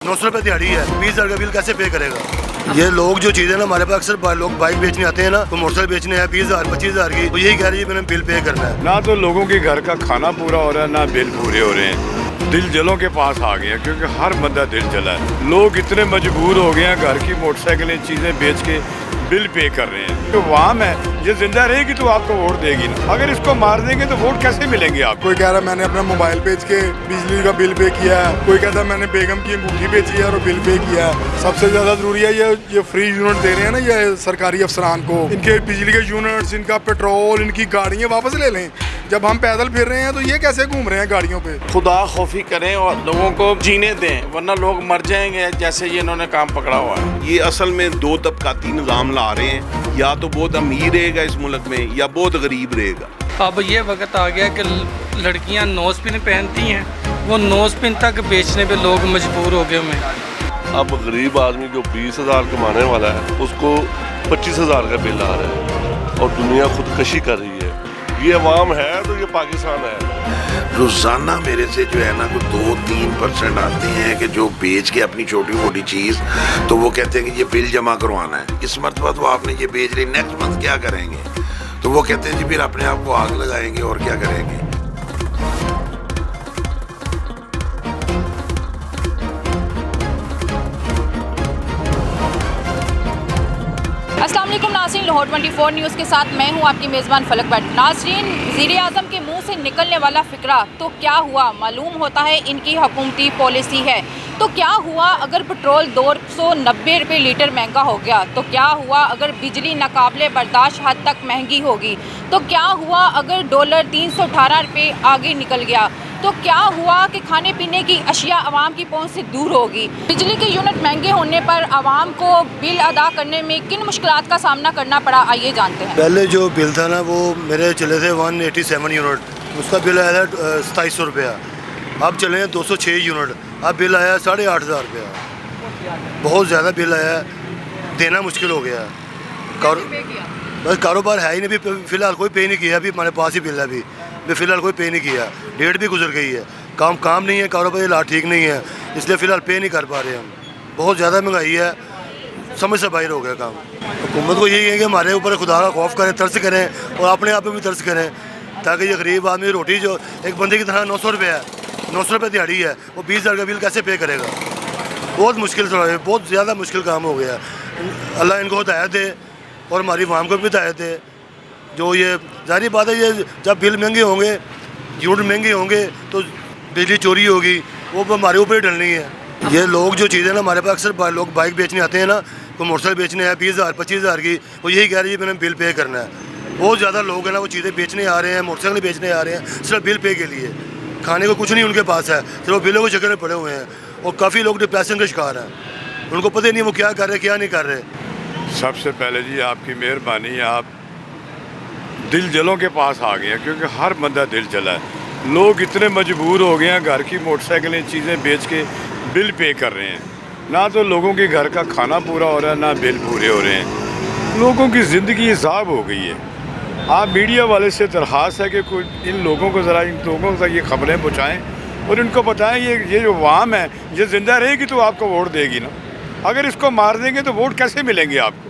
900 रुपये दिहाड़ी है, 20,000 का बिल कैसे पे करेगा? ये लोग जो चीज़ें ना हमारे पास अक्सर लोग बाइक बेचने आते हैं ना, तो मोटरसाइकिल बेचने हैं 20,000 25,000 की, तो यही कह रही है मैंने बिल पे करना है। ना तो लोगों के घर का खाना पूरा हो रहा है, ना बिल पूरे हो रहे हैं। दिल जलों के पास आ गया, क्योंकि हर बंदा दिल जला है। लोग इतने मजबूर हो गए हैं, घर की मोटरसाइकिलें चीज़ें बेच के बिल पे कर रहे हैं। तो वाम है, ये जिंदा रहेगी तो आपको वोट देगी ना, अगर इसको मार देंगे तो वोट कैसे मिलेंगे आपको? कोई कह रहा है मैंने अपना मोबाइल बेच के बिजली का बिल पे किया है, कोई कहता है मैंने बेगम की अंगूठी बेची है और बिल पे किया है। सबसे ज़्यादा ज़रूरी है ये फ्री यूनिट दे रहे हैं ना ये सरकारी अफसरान को, इनके बिजली के यूनिट्स, इनका पेट्रोल, इनकी गाड़ियाँ वापस ले लें। जब हम पैदल फिर रहे हैं तो ये कैसे घूम रहे हैं गाड़ियों पे? खुदा खौफी करें और लोगों को जीने दें, वरना लोग मर जाएंगे जैसे ये इन्होंने काम पकड़ा हुआ है। ये असल में दो तबकाती निज़ाम ला रहे हैं, या तो बहुत अमीर रहेगा इस मुल्क में या बहुत गरीब रहेगा। अब ये वक्त आ गया कि लड़कियां नोज पिन पहनती हैं, वो नोज पिन तक बेचने पे लोग मजबूर हो गए हुए हैं। अब गरीब आदमी जो 20,000 कमाने वाला है उसको 25,000 का बिल आ रहा है और दुनिया खुदकशी कर रही है। ये अवाम है तो ये पाकिस्तान है। रोजाना मेरे से जो है ना कोई 2-3% आते हैं कि जो बेच के अपनी छोटी मोटी चीज़, तो वो कहते हैं कि ये बिल जमा करवाना है। इस मरतबा तो आपने ये बेच ली, नेक्स्ट मंथ क्या करेंगे? तो वो कहते हैं जी फिर अपने आप को आग लगाएंगे और क्या करेंगे। अस्सलाम वालेकुम नाज़रीन, लाहौर 24 न्यूज़ के साथ मैं हूं आपकी मेज़बान फलक भट्ट। नाज़रीन, वज़ीर-ए-आज़म के मुंह से निकलने वाला फ़िक्रा तो क्या हुआ, मालूम होता है इनकी हुकूमती पॉलिसी है। तो क्या हुआ अगर पेट्रोल 290 रुपये लीटर महंगा हो गया? तो क्या हुआ अगर बिजली नाकाबिले बर्दाश्त हद तक महंगी होगी? तो क्या हुआ अगर डॉलर 318 रुपये आगे निकल गया? तो क्या हुआ कि खाने पीने की अशिया आवाम की पहुंच से दूर होगी? बिजली के यूनिट महंगे होने पर आवाम को बिल अदा करने में किन मुश्किलात का सामना करना पड़ा, आइए जानते हैं। पहले जो बिल था ना वो मेरे चले थे 187 यूनिट, उसका बिल आया था 2700 रुपया। अब चले हैं 206 यूनिट, अब बिल आया 8,500 रुपया। बहुत ज़्यादा बिल आया, देना मुश्किल हो गया। बस कारोबार है ही नहीं, अभी फ़िलहाल कोई पे नहीं किया। अभी हमारे पास ही बिल है, अभी फ़िलहाल कोई पे नहीं किया। डेट भी गुजर गई है, काम नहीं है, कारोबार हालात ठीक नहीं है, इसलिए फ़िलहाल पे नहीं कर पा रहे हम। बहुत ज़्यादा महंगाई है, समझ से बाहर हो गया काम। हुकूमत को यही है कि हमारे ऊपर खुदा का खौफ करें, तरस करें और अपने आप पे भी तरस करें, ताकि ये गरीब आदमी रोटी जो एक बंदे की तरह 900 रुपये है, 900 रुपये दिहाड़ी है, वो 20,000 का बिल कैसे पे करेगा? बहुत मुश्किल से, बहुत ज़्यादा मुश्किल काम हो गया। अल्लाह इनको हिदायत दे और हमारी वाम को भी हिदायत दे। जो ये ज़ाहिर बात है, ये जब बिल महंगे होंगे, यूनिट महंगे होंगे तो बिजली चोरी होगी, वो हमारे ऊपर ही डलनी है। ये लोग जो चीज़ें ना हमारे पास अक्सर लोग बाइक बेचने आते हैं ना, तो मोटरसाइकिल बेचने हैं 20,000 25,000 की, वो यही कह रही है मैंने बिल पे करना है। बहुत ज़्यादा लोग हैं ना वो चीज़ें बेचने आ रहे हैं, मोटरसाइकिल बेचने आ रहे हैं सिर्फ बिल पे के लिए। खाने को कुछ नहीं उनके पास है, सिर्फ वो बिलों के चक्कर में पड़े हुए हैं। और काफ़ी लोग डिप्रेशन के शिकार हैं, उनको पता ही नहीं वो क्या कर रहे क्या नहीं कर रहे। सबसे पहले जी आपकी मेहरबानी, आप दिल जलों के पास आ गए, क्योंकि हर बंदा दिल जला है। लोग इतने मजबूर हो गए हैं, घर की मोटरसाइकिलें चीज़ें बेच के बिल पे कर रहे हैं। ना तो लोगों के घर का खाना पूरा हो रहा है, ना बिल पूरे हो रहे हैं। लोगों की ज़िंदगी हिसाब हो गई है। आप मीडिया वाले से दरख्वास्त है कि कोई इन लोगों को ज़रा इन लोगों तक ये खबरें पहुँचाएँ और इनको बताएं ये जो वाम है ये ज़िंदा रहेगी तो आपको वोट देगी ना, अगर इसको मार देंगे तो वोट कैसे मिलेंगे आपको?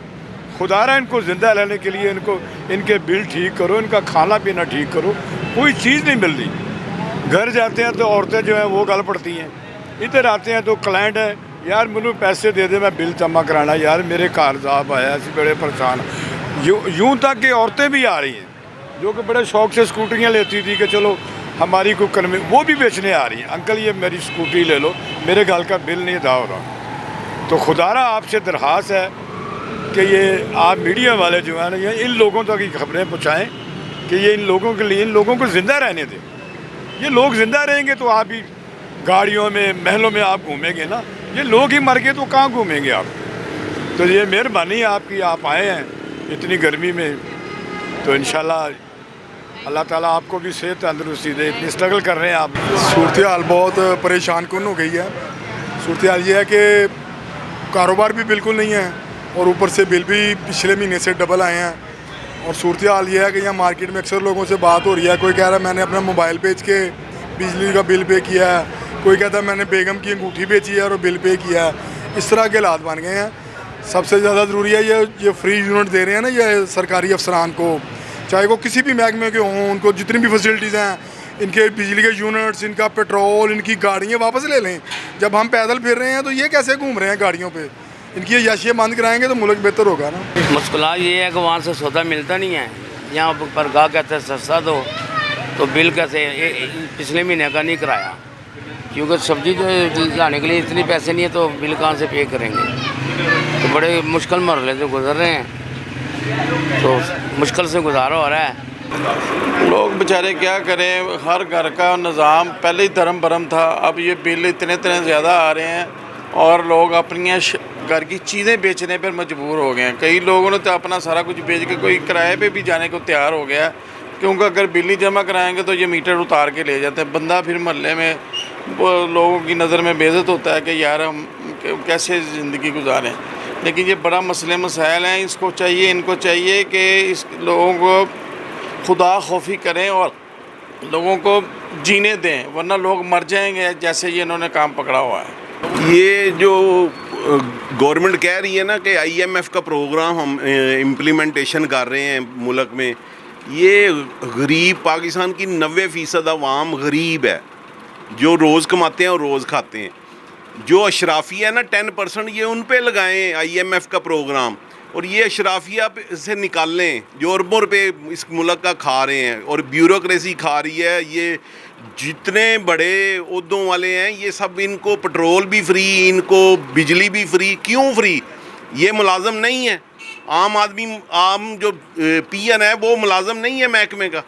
खुदा रहा इनको ज़िंदा रहने के लिए इनके बिल ठीक करो, इनका खाना पीना ठीक करो। कोई चीज़ नहीं मिल रही। घर जाते हैं तो औरतें जो हैं वो गल पड़ती हैं, इधर आते हैं तो क्लाइंट है, यार मुझे पैसे दे दे, मैं बिल जमा कराना, यार मेरे घर साहब आया, ऐसे बड़े परेशान। यूँ तक कि औरतें भी आ रही हैं जो कि बड़े शौक़ से स्कूटरियाँ लेती थी कि चलो हमारी कोई कर्मी, वो भी बेचने आ रही हैं। अंकल ये मेरी स्कूटी ले लो, मेरे घर का बिल नहीं अदा हो रहा। तो खुदारा आपसे दरख्वास्त है कि ये आप मीडिया वाले जो हैं ना, ये इन लोगों तक की खबरें पहुँचाएँ कि ये इन लोगों के लिए, इन लोगों को ज़िंदा रहने दें। ये लोग ज़िंदा रहेंगे तो आप ही गाड़ियों में महलों में आप घूमेंगे ना, ये लोग ही मर गए तो कहाँ घूमेंगे आप? तो ये मेहरबानी आपकी, आप आए हैं इतनी गर्मी में, तो इंशाल्लाह अल्लाह ताला आपको भी सेहत तंदरुस्ती दे। इतनी स्ट्रगल कर रहे हैं आप। सूरत हाल बहुत परेशान कुन हो गई है। सूरत हाल ये है कि कारोबार भी बिल्कुल नहीं है और ऊपर से बिल भी पिछले महीने से डबल आए हैं। और सूरत हाल ये है कि यहाँ मार्केट में अक्सर लोगों से बात हो रही है, कोई कह रहा है मैंने अपना मोबाइल बेच के बिजली का बिल पे किया है, कोई कहता है मैंने बेगम की अंगूठी बेची है और बिल पे किया है। इस तरह के हालात बन गए हैं। सबसे ज़्यादा ज़रूरी है ये फ्री यूनिट दे रहे हैं ना ये सरकारी अफसरान को, चाहे वो किसी भी महकमे के हों, उनको जितनी भी फैसिलिटीज़ हैं, इनके बिजली के यूनिट्स, इनका पेट्रोल, इनकी गाड़ियाँ वापस ले लें। जब हम पैदल फिर रहे हैं तो ये कैसे घूम रहे हैं गाड़ियों पे? इनकी ये याशियाँ बंद कराएंगे तो मुल्क बेहतर होगा ना। मुश्किल ये है कि वहाँ से सौदा मिलता नहीं है, यहाँ पर गाह कहते हैं सस्ता दो, तो बिल कैसे पिछले महीने का नहीं कराया, क्योंकि सब्जी जो लाने के लिए इतने पैसे नहीं है तो बिल कहाँ से पे करेंगे। तो बड़े मुश्किल मरहले से गुजर रहे हैं, तो मुश्किल से गुजारा हो रहा है। लोग बेचारे क्या करें, हर घर का निज़ाम पहले ही धर्म भरम था, अब ये बिल इतने ज़्यादा आ रहे हैं और लोग अपनी घर की चीज़ें बेचने पर मजबूर हो गए हैं। कई लोगों ने तो अपना सारा कुछ बेच के कोई किराए पे भी जाने को तैयार हो गया है, क्योंकि अगर बिल नहीं जमा कराएंगे तो ये मीटर उतार के ले जाते हैं। बंदा फिर मोहल्ले में वो लोगों की नज़र में बेइज्जत होता है कि यार हम कैसे ज़िंदगी गुजारें। लेकिन ये बड़ा मसाइल हैं, इनको चाहिए कि इस लोगों को खुदा खौफी करें और लोगों को जीने दें, वरना लोग मर जाएंगे जैसे ये इन्होंने काम पकड़ा हुआ है। ये जो गवर्नमेंट कह रही है ना कि IMF का प्रोग्राम हम इम्प्लीमेंटेशन कर रहे हैं मुल्क में, ये गरीब पाकिस्तान की 90% अवाम गरीब है, जो रोज़ कमाते हैं और रोज़ खाते हैं। जो अशराफिया है ना 10% ये उन पे लगाएं IMF का प्रोग्राम, और ये अशराफिया से निकाल लें जो अरबों रुपये इस मुल्क का खा रहे हैं और ब्यूरोक्रेसी खा रही है। ये जितने बड़े ओहदों वाले हैं ये सब, इनको पेट्रोल भी फ्री, इनको बिजली भी फ्री। क्यों फ्री? ये मुलाजम नहीं है। आम आदमी, आम जो PN है वो मुलाजम नहीं है महकमे का।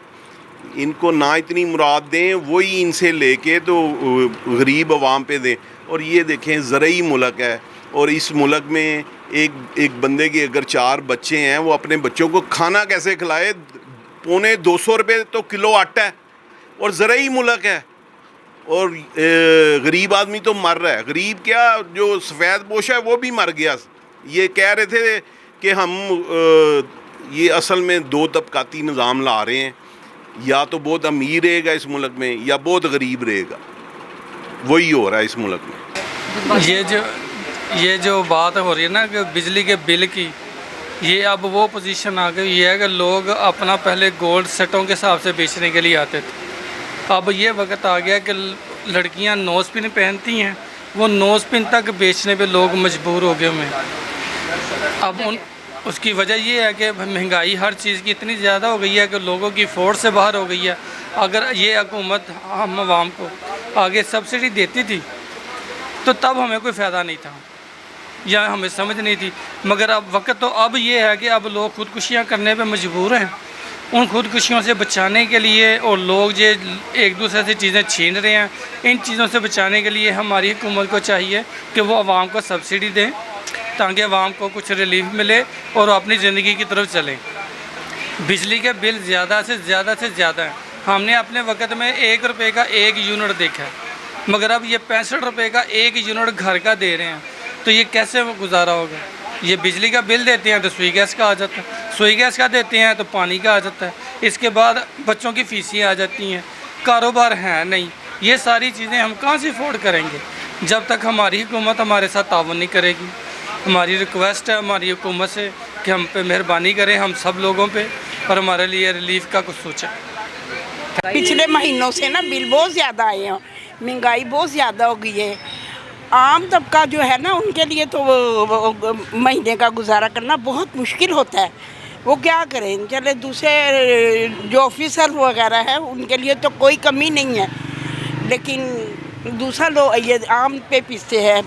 इनको ना इतनी मुराद दें, वही इनसे लेके तो गरीब अवाम पे दें। और ये देखें ज़रई मुल्क है, और इस मुल्क में एक बंदे के अगर 4 बच्चे हैं, वो अपने बच्चों को खाना कैसे खिलाए? 250 रुपये तो किलो आटा है, और ज़रई मुल्क है, और गरीब आदमी तो मर रहा है। गरीब क्या, जो सफ़ेद पोश है वो भी मर गया। ये कह रहे थे कि हम ये असल में 2 तबकाती निज़ाम ला रहे हैं, या तो बहुत अमीर रहेगा इस मुल्क में या बहुत गरीब रहेगा। वही हो रहा है इस मुल्क में। ये जो बात हो रही है ना कि बिजली के बिल की, ये अब वो पोजीशन आ गई है कि लोग अपना पहले गोल्ड सेटों के हिसाब से बेचने के लिए आते थे। अब ये वक्त आ गया कि लड़कियां नोज़ पिन पहनती हैं, वो नोज़ पिन तक बेचने पे लोग मजबूर हो गए हुए हैं। अब उसकी वजह ये है कि महंगाई हर चीज़ की इतनी ज़्यादा हो गई है कि लोगों की फोर्स से बाहर हो गई है। अगर ये हुकूमत हम आवाम को आगे सब्सिडी देती थी तो तब हमें कोई फ़ायदा नहीं था या हमें समझ नहीं थी, मगर अब वक्त तो अब ये है कि अब लोग खुदकुशियाँ करने पे मजबूर हैं। उन खुदकुशियों से बचाने के लिए, और लोग जो एक दूसरे से चीज़ें छीन रहे हैं, इन चीज़ों से बचाने के लिए हमारी हुकूमत को चाहिए कि वो आवाम को सब्सिडी दें, ताकि आवाम को कुछ रिलीफ मिले और अपनी ज़िंदगी की तरफ चलें। बिजली के बिल ज़्यादा से ज़्यादा हैं। हमने अपने वक्त में 1 रुपये का 1 यूनिट देखा है, मगर अब ये 65 रुपये का 1 यूनिट घर का दे रहे हैं, तो ये कैसे गुजारा होगा? ये बिजली का बिल देते हैं तो सुई गैस का आ जाता है, सुई गैस का देते हैं तो पानी का आ जाता है, इसके बाद बच्चों की फीसें आ जाती हैं, कारोबार है नहीं। ये सारी चीज़ें हम कहाँ से अफोर्ड करेंगे जब तक हमारी हुकूमत हमारे साथ ताउन नहीं करेगी। हमारी रिक्वेस्ट है हमारी हुकूमत से कि हम पे मेहरबानी करें, हम सब लोगों पे, और हमारे लिए रिलीफ का कुछ सोचें। पिछले महीनों से ना बिल बहुत ज़्यादा आए हैं, महंगाई बहुत ज़्यादा हो गई है। आम तबका जो है ना उनके लिए तो वो महीने का गुजारा करना बहुत मुश्किल होता है। वो क्या करें? चले दूसरे जो ऑफिसर वगैरह है उनके लिए तो कोई कमी नहीं है, लेकिन दूसरा लोग ये आम पे पीसते हैं,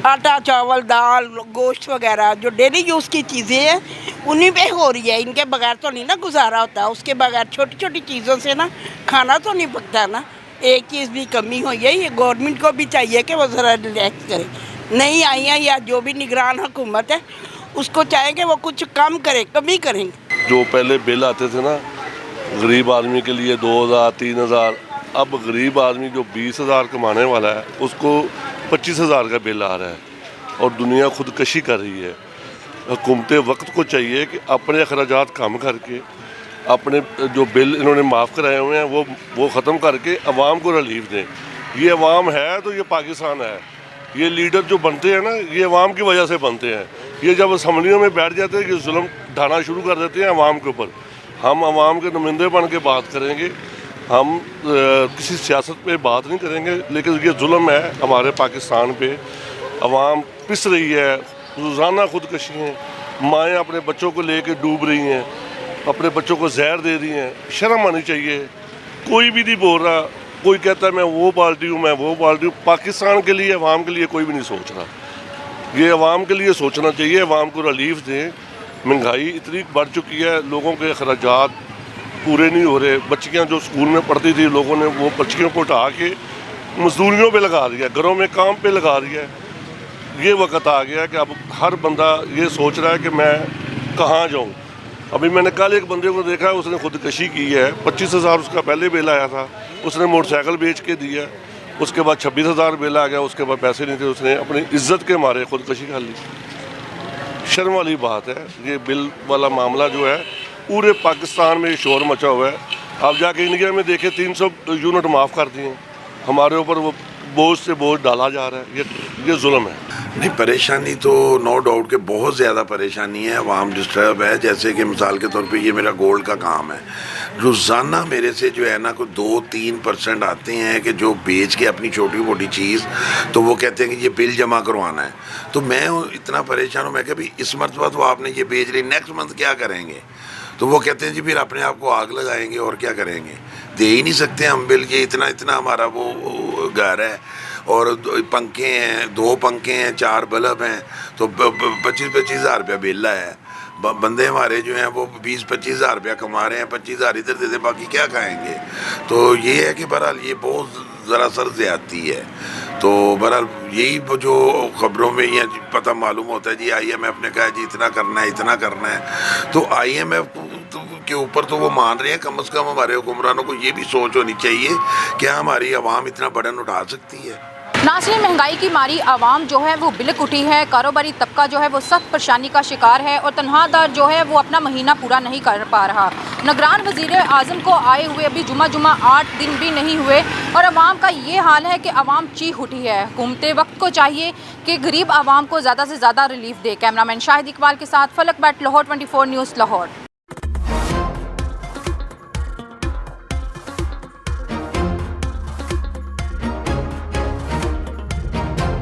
आटा चावल दाल गोश्त वगैरह जो डेली यूज़ की चीज़ें हैं उन्हीं पे हो रही है। इनके बगैर तो नहीं ना गुजारा होता, उसके बगैर छोटी छोटी चीज़ों से ना खाना तो नहीं पकता ना। एक चीज़ भी कमी हुई है, ये गवर्नमेंट को भी चाहिए कि वो ज़रा रिलैक्स करे। नहीं आई है या जो भी निगरान हुकूमत है उसको चाहेंगे वो कुछ कम करे, कमी करेंगे। जो पहले बिल आते थे ना गरीब आदमी के लिए 2000 3000, अब गरीब आदमी जो 20,000 कमाने वाला है उसको 25,000 का बिल आ रहा है, और दुनिया खुदकशी कर रही है। हुकूमत वक्त को चाहिए कि अपने अखराजात कम करके अपने जो बिल इन्होंने माफ़ कराए हुए हैं वो ख़त्म करके आवाम को रिलीफ दें। یہ عوام ہے تو یہ پاکستان ہے. یہ لیڈر جو بنتے ہیں نا یہ عوام کی وجہ سے بنتے ہیں. یہ جب اسمبلیوں میں بیٹھ جاتے ہیں کہ ظلم ڈھانا شروع کر دیتے ہیں عوام کے اوپر. ہم عوام کے نمائندے بن کے بات کریں گے, ہم کسی سیاست پہ بات نہیں کریں گے, لیکن یہ ظلم ہے ہمارے پاکستان پہ. عوام پس رہی ہے, روزانہ خودکشی ہیں, مائیں اپنے بچوں کو لے کے ڈوب رہی ہیں, اپنے بچوں کو زہر دے رہی ہیں. شرم آنی چاہیے. کوئی بھی نہیں بول رہا, کوئی کہتا ہے میں وہ پارٹی ہوں, میں وہ پارٹی ہوں. پاکستان کے لیے عوام کے لیے کوئی بھی نہیں سوچ رہا. یہ عوام کے لیے سوچنا چاہیے, عوام کو ریلیف دیں. مہنگائی اتنی بڑھ چکی ہے, لوگوں کے اخراجات پورے نہیں ہو رہے. بچیاں جو اسکول میں پڑھتی تھی لوگوں نے وہ بچیوں کو اٹھا کے مزدوریوں پہ لگا دیا, گھروں میں کام پہ لگا دیا. یہ وقت آ گیا کہ اب ہر بندہ یہ سوچ رہا ہے کہ میں کہاں جاؤں. ابھی میں نے کل ایک بندے کو دیکھا, اس نے خودکشی کی ہے. 25,000 اس کا پہلے بل آیا تھا, اس نے موٹر سائیکل بیچ کے دیا. اس کے بعد 26,000 بل آ گیا, اس کے بعد پیسے نہیں تھے, اس نے اپنی عزت کے مارے خودکشی کر لی. شرم والی بات ہے. یہ بل والا معاملہ جو ہے پورے پاکستان میں شور مچا ہوا ہے. آپ جا کے انڈیا میں دیکھیں 300 یونٹ معاف کر دیے, ہمارے اوپر وہ بوجھ سے بوجھ ڈالا جا رہا ہے. یہ ظلم ہے. نہیں, پریشانی تو نو ڈاؤٹ کہ بہت زیادہ پریشانی ہے, عوام ڈسٹرب ہے. جیسے کہ مثال کے طور پہ یہ میرا گولڈ کا کام ہے, روزانہ میرے سے جو ہے نا کوئی 2-3% آتے ہیں کہ جو بیچ کے اپنی چھوٹی موٹی چیز, تو وہ کہتے ہیں کہ یہ بل جمع کروانا ہے. تو میں اتنا پریشان ہوں, میں کہ بھائی اس مرتبہ تو آپ نے یہ بیچ لی, نیکسٹ منتھ کیا کریں گے؟ تو وہ کہتے ہیں جی پھر اپنے آپ کو آگ لگائیں گے اور کیا کریں گے, دے ہی نہیں سکتے ہم بل. یہ اتنا ہمارا وہ گھر ہے اور پنکھے ہیں, 2 پنکھے ہیں, 4 بلب ہیں, تو 25,000 روپیہ بل ہے. بندے ہمارے جو ہیں وہ 20-25,000 روپیہ کما رہے ہیں, 25,000 ادھر دے دے, باقی کیا کھائیں گے؟ تو یہ ہے کہ بہرحال یہ بہت ذرا سر زیادتی ہے. تو بہرحال یہی جو خبروں میں یہ پتہ معلوم ہوتا ہے جی IMF نے کہا جی اتنا کرنا ہے, اتنا کرنا ہے. تو IMF کے اوپر تو وہ مان رہے ہیں, کم از کم ہمارے حکمرانوں کو یہ بھی سوچ ہونی چاہیے کیا ہماری عوام اتنا برڈن اٹھا سکتی ہے. ناظرین, مہنگائی کی ماری عوام جو ہے وہ بلک اٹھی ہے. کاروباری طبقہ جو ہے وہ سخت پریشانی کا شکار ہے اور تنہا دار جو ہے وہ اپنا مہینہ پورا نہیں کر پا رہا. نگران وزیر اعظم کو آئے ہوئے ابھی جمعہ 8 دن بھی نہیں ہوئے اور عوام کا یہ حال ہے کہ عوام چیخ اٹھی ہے. حکومت وقت کو چاہیے کہ غریب عوام کو زیادہ سے زیادہ ریلیف دے. کیمرہ مین شاہد اقبال کے ساتھ فلک بٹ، لاہور 24 نیوز لاہور.